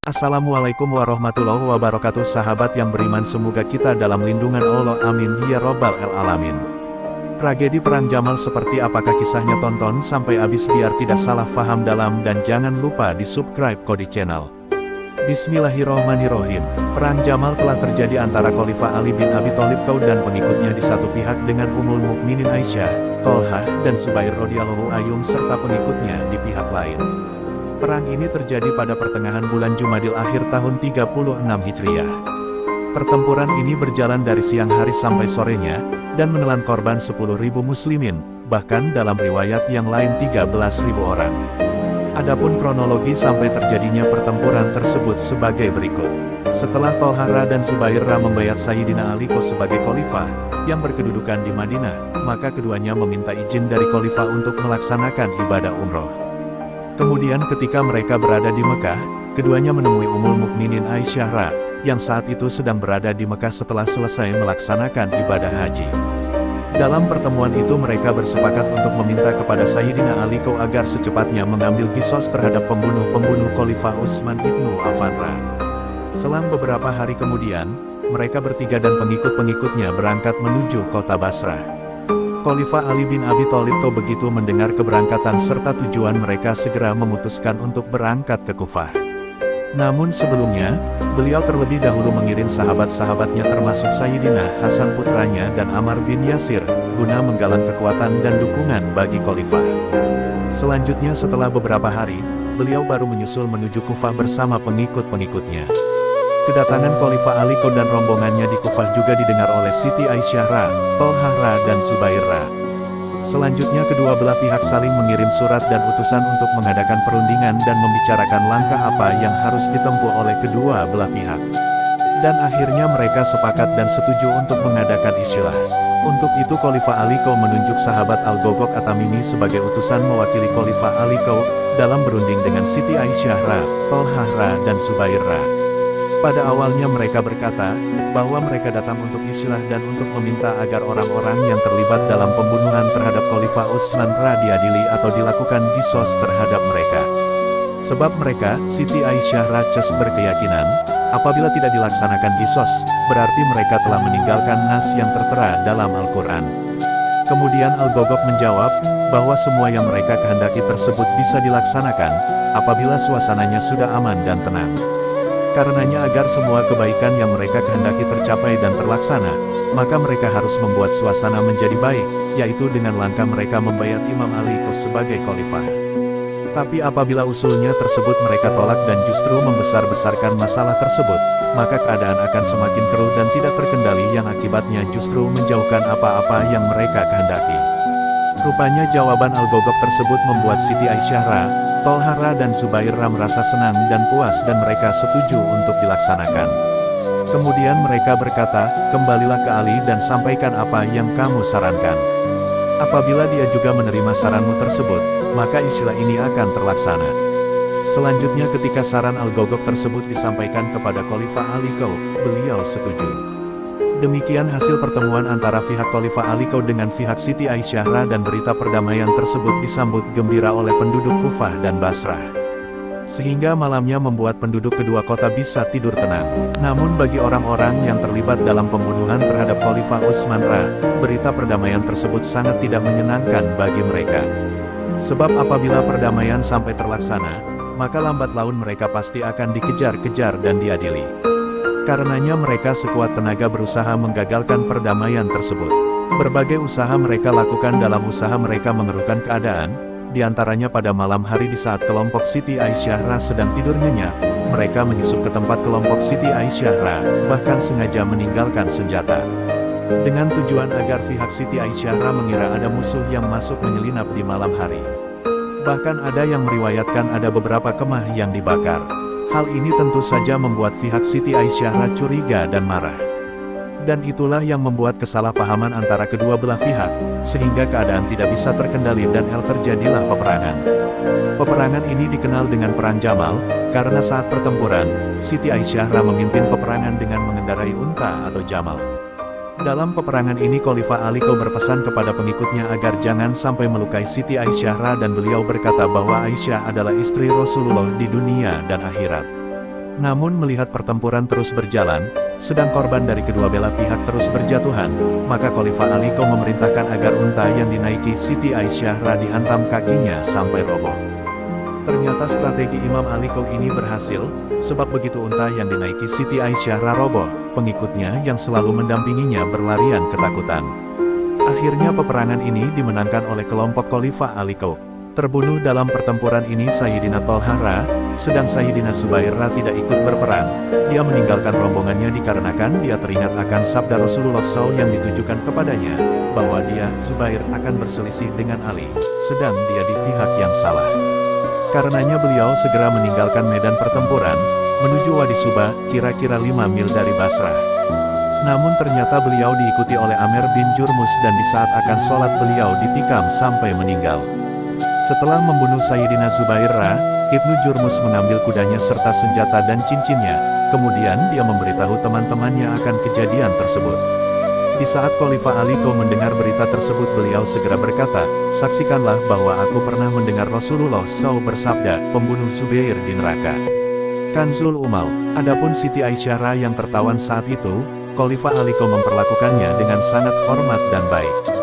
Assalamualaikum warahmatullahi wabarakatuh. Sahabat yang beriman, semoga kita dalam lindungan Allah, amin ya robbal alamin. Tragedi Perang Jamal seperti apakah kisahnya? Tonton sampai habis biar tidak salah faham dalam, dan jangan lupa di subscribe Kodi Channel. Bismillahirrohmanirrohim. Perang Jamal telah terjadi antara Khalifah Ali bin Abi Thalib dan pengikutnya di satu pihak dengan Ummul Mukminin Aisyah, Thalhah, dan Zubair radhiyallahu anhum serta pengikutnya di pihak lain. Perang ini terjadi pada pertengahan bulan Jumadil akhir tahun 36 Hijriah. Pertempuran ini berjalan dari siang hari sampai sorenya, dan menelan korban 10.000 muslimin, bahkan dalam riwayat yang lain 13.000 orang. Adapun kronologi sampai terjadinya pertempuran tersebut sebagai berikut. Setelah Thalhah dan Zubair membayat Sayyidina Ali sebagai khalifah, yang berkedudukan di Madinah, maka keduanya meminta izin dari khalifah untuk melaksanakan ibadah umroh. Kemudian ketika mereka berada di Mekah, keduanya menemui Ummul Mukminin Aisyah yang saat itu sedang berada di Mekah setelah selesai melaksanakan ibadah haji. Dalam pertemuan itu mereka bersepakat untuk meminta kepada Sayyidina Ali agar secepatnya mengambil qisas terhadap pembunuh Khalifah Utsman ibnu Affan. Selang beberapa hari kemudian, mereka bertiga dan pengikut-pengikutnya berangkat menuju kota Basrah. Khalifah Ali bin Abi Thalib begitu mendengar keberangkatan serta tujuan mereka segera memutuskan untuk berangkat ke Kufah. Namun sebelumnya, beliau terlebih dahulu mengirim sahabat-sahabatnya termasuk Sayyidina Hasan putranya dan Ammar bin Yasir, guna menggalang kekuatan dan dukungan bagi Khalifah. Selanjutnya setelah beberapa hari, beliau baru menyusul menuju Kufah bersama pengikut-pengikutnya. Kedatangan Khalifah Ali dan rombongannya di Kufah juga didengar oleh Siti Aisyah, Thalhah dan Zubair. Selanjutnya kedua belah pihak saling mengirim surat dan utusan untuk mengadakan perundingan dan membicarakan langkah apa yang harus ditempuh oleh kedua belah pihak. Dan akhirnya mereka sepakat dan setuju untuk mengadakan isylah. Untuk itu Khalifah Ali menunjuk sahabat Al-Gogok At-Tamimi sebagai utusan mewakili Khalifah Ali dalam berunding dengan Siti Aisyah, Thalhah dan Zubair. Pada awalnya mereka berkata, bahwa mereka datang untuk isylah dan untuk meminta agar orang-orang yang terlibat dalam pembunuhan terhadap Khalifah Utsman diadili atau dilakukan qisas terhadap mereka. Sebab mereka, Siti Aisyah berkeyakinan, apabila tidak dilaksanakan qisas, berarti mereka telah meninggalkan nas yang tertera dalam Al-Quran. Kemudian Al-Gogok menjawab, bahwa semua yang mereka kehendaki tersebut bisa dilaksanakan, apabila suasananya sudah aman dan tenang. Karenanya agar semua kebaikan yang mereka kehendaki tercapai dan terlaksana, maka mereka harus membuat suasana menjadi baik, yaitu dengan langkah mereka membayat Imam Ali sebagai khalifah. Tapi apabila usulnya tersebut mereka tolak dan justru membesar-besarkan masalah tersebut, maka keadaan akan semakin keruh dan tidak terkendali yang akibatnya justru menjauhkan apa-apa yang mereka kehendaki. Rupanya jawaban Al-Gogok tersebut membuat Siti Aisyah, Thalhah dan Zubair merasa senang dan puas dan mereka setuju untuk dilaksanakan. Kemudian mereka berkata, kembalilah ke Ali dan sampaikan apa yang kamu sarankan. Apabila dia juga menerima saranmu tersebut, maka isylah ini akan terlaksana. Selanjutnya ketika saran Al-Gogok tersebut disampaikan kepada Khalifah Ali beliau setuju. Demikian hasil pertemuan antara pihak Khalifah Ali dengan pihak Siti Aisyah dan berita perdamaian tersebut disambut gembira oleh penduduk Kufah dan Basrah. Sehingga malamnya membuat penduduk kedua kota bisa tidur tenang. Namun bagi orang-orang yang terlibat dalam pembunuhan terhadap Khalifah Utsman, berita perdamaian tersebut sangat tidak menyenangkan bagi mereka. Sebab apabila perdamaian sampai terlaksana, maka lambat laun mereka pasti akan dikejar-kejar dan diadili. Karenanya mereka sekuat tenaga berusaha menggagalkan perdamaian tersebut. Berbagai usaha mereka lakukan dalam usaha mereka mengeruhkan keadaan, diantaranya pada malam hari di saat kelompok Siti Aisyah sedang tidur nyenyak, mereka menyusup ke tempat kelompok Siti Aisyah bahkan sengaja meninggalkan senjata. Dengan tujuan agar pihak Siti Aisyah mengira ada musuh yang masuk menyelinap di malam hari. Bahkan ada yang meriwayatkan ada beberapa kemah yang dibakar. Hal ini tentu saja membuat pihak Siti Aisyah curiga dan marah. Dan itulah yang membuat kesalahpahaman antara kedua belah pihak, sehingga keadaan tidak bisa terkendali dan terjadilah peperangan. Peperangan ini dikenal dengan Perang Jamal, karena saat pertempuran, Siti Aisyah memimpin peperangan dengan mengendarai unta atau jamal. Dalam peperangan ini Khalifah Ali berpesan kepada pengikutnya agar jangan sampai melukai Siti Aisyah dan beliau berkata bahwa Aisyah adalah istri Rasulullah di dunia dan akhirat. Namun melihat pertempuran terus berjalan, sedang korban dari kedua belah pihak terus berjatuhan, maka Khalifah Ali Kau memerintahkan agar unta yang dinaiki Siti Aisyah dihantam kakinya sampai roboh. Ternyata strategi Imam Ali Kau ini berhasil, sebab begitu unta yang dinaiki Siti Aisyah roboh, pengikutnya yang selalu mendampinginya berlarian ketakutan. Akhirnya peperangan ini dimenangkan oleh kelompok Khalifah Ali Kau. Terbunuh dalam pertempuran ini Sayyidina Tolha, sedang Sayyidina Zubair tidak ikut berperang. Dia meninggalkan rombongannya dikarenakan dia teringat akan sabda Rasulullah SAW yang ditujukan kepadanya, bahwa dia, Zubair, akan berselisih dengan Ali, sedang dia di pihak yang salah. Karenanya beliau segera meninggalkan medan pertempuran, menuju Wadi Suba, kira-kira 5 mil dari Basrah. Namun ternyata beliau diikuti oleh Amir bin Jurmus dan di saat akan sholat beliau ditikam sampai meninggal. Setelah membunuh Sayyidina Zubair, Ibnu Jurmus mengambil kudanya serta senjata dan cincinnya, kemudian dia memberitahu teman-temannya akan kejadian tersebut. Di saat Khalifah Ali Kau mendengar berita tersebut beliau segera berkata, saksikanlah bahwa aku pernah mendengar Rasulullah SAW bersabda, pembunuh Zubair di neraka. Kanzul Umal. Adapun Siti Aisyah yang tertawan saat itu, Khalifah Ali Kau memperlakukannya dengan sangat hormat dan baik.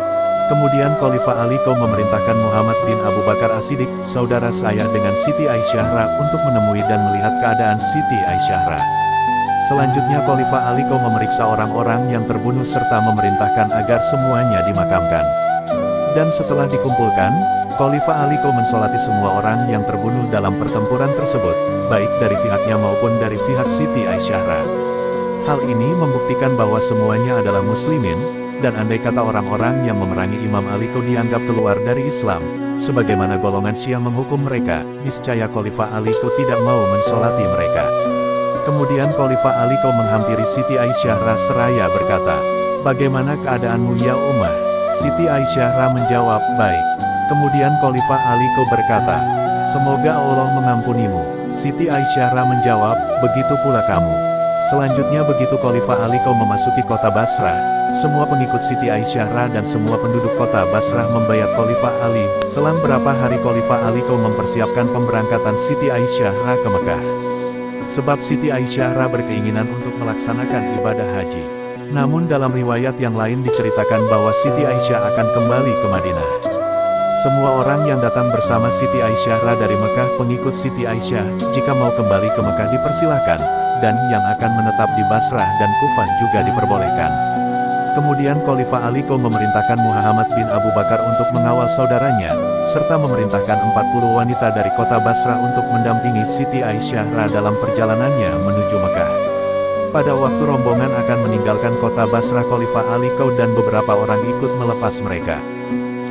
Kemudian Khalifah Ali Kau memerintahkan Muhammad bin Abu Bakar As-Siddiq, saudara saya dengan Siti Aisyah untuk menemui dan melihat keadaan Siti Aisyah. Selanjutnya Khalifah Ali Kau memeriksa orang-orang yang terbunuh serta memerintahkan agar semuanya dimakamkan. Dan setelah dikumpulkan, Khalifah Ali Kau mensolati semua orang yang terbunuh dalam pertempuran tersebut, baik dari pihaknya maupun dari pihak Siti Aisyah. Hal ini membuktikan bahwa semuanya adalah muslimin, dan andai kata orang-orang yang memerangi Imam Ali Kau dianggap keluar dari Islam, sebagaimana golongan Syiah menghukum mereka, niscaya Khalifah Ali Kau tidak mau mensolati mereka. Kemudian Khalifah Ali Kau menghampiri Siti Aisyah seraya berkata, bagaimana keadaanmu ya Ummah? Siti Aisyah menjawab, baik. Kemudian Khalifah Ali Kau berkata, semoga Allah mengampunimu. Siti Aisyah menjawab, begitu pula kamu. Selanjutnya begitu Khalifah Ali Kau memasuki kota Basrah, semua pengikut Siti Aisyah dan semua penduduk kota Basrah membayat Khalifah Ali. Selang berapa hari Khalifah Ali Kau mempersiapkan pemberangkatan Siti Aisyah ke Mekah. Sebab Siti Aisyah berkeinginan untuk melaksanakan ibadah haji. Namun dalam riwayat yang lain diceritakan bahwa Siti Aisyah akan kembali ke Madinah. Semua orang yang datang bersama Siti Aisyah dari Mekah pengikut Siti Aisyah, jika mau kembali ke Mekah dipersilahkan, dan yang akan menetap di Basrah dan Kufah juga diperbolehkan. Kemudian Khalifah Ali Kau memerintahkan Muhammad bin Abu Bakar untuk mengawal saudaranya, serta memerintahkan 40 wanita dari kota Basrah untuk mendampingi Siti Aisyah dalam perjalanannya menuju Mekah. Pada waktu rombongan akan meninggalkan kota Basrah Khalifah Ali Kau dan beberapa orang ikut melepas mereka.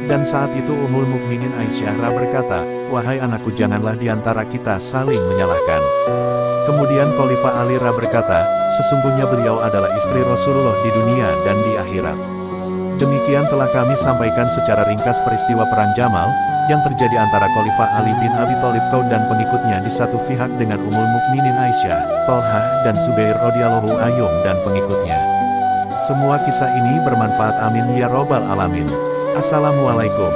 Dan saat itu Ummul Mukminin Aisyah berkata, wahai anakku janganlah diantara kita saling menyalahkan. Kemudian Khalifah Ali berkata, sesungguhnya beliau adalah istri Rasulullah di dunia dan di akhirat. Demikian telah kami sampaikan secara ringkas peristiwa Perang Jamal, yang terjadi antara Khalifah Ali bin Abi Thalib Kau dan pengikutnya di satu pihak dengan Ummul Mukminin Aisyah, Tolha, dan Zubair radhiyallahu anhum dan pengikutnya. Semua kisah ini bermanfaat amin ya robbal alamin. Assalamualaikum.